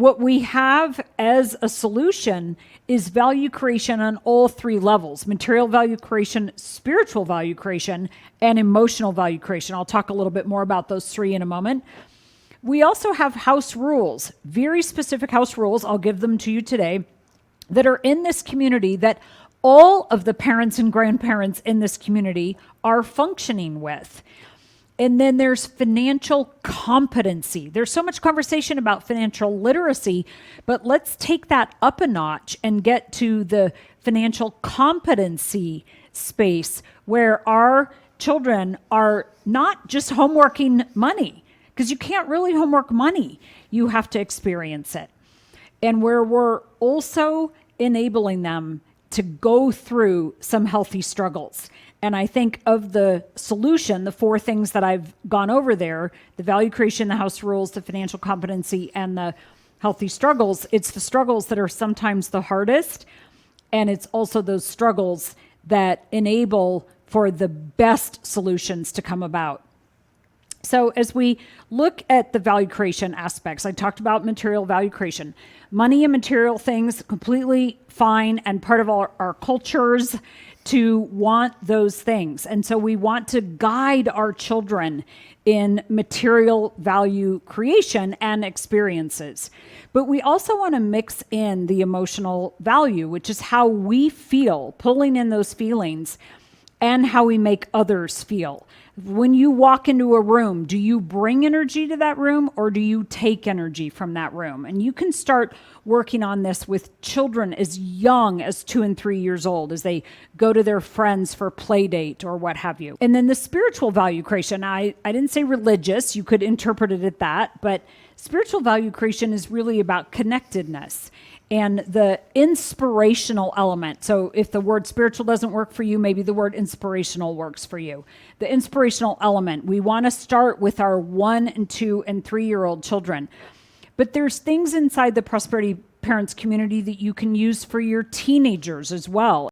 What we have as a solution is value creation on all three levels: material value creation, spiritual value creation, and emotional value creation. I'll talk a little bit more about those three in a moment. We also have house rules, very specific house rules. I'll give them to you today that are in this community that all of the parents and grandparents in this community are functioning with. And then there's financial competency. There's so much conversation about financial literacy, but let's take that up a notch and get to the financial competency space where our children are not just homeworking money, because you can't really homework money. You have to experience it. And where we're also enabling them to go through some healthy struggles. And I think of the solution, the four things that I've gone over there: the value creation, the house rules, the financial competency, and the healthy struggles. It's the struggles that are sometimes the hardest. And it's also those struggles that enable for the best solutions to come about. So as we look at the value creation aspects, I talked about material value creation. Money and material things, completely fine and part of our cultures to want those things. And so we want to guide our children in material value creation and experiences. But we also want to mix in the emotional value, which is how we feel, pulling in those feelings, and how we make others feel. When you walk into a room, do you bring energy to that room or do you take energy from that room? And you can start working on this with children as young as 2 and 3 years old as they go to their friends for play date or what have you. And then the spiritual value creation, I didn't say religious, you could interpret it at that, but spiritual value creation is really about connectedness and the inspirational element. So if the word spiritual doesn't work for you, maybe the word inspirational works for you. The inspirational element, we want to start with our 1 and 2 and 3-year-old children. But there's things inside the Prosperity Parents community that you can use for your teenagers as well.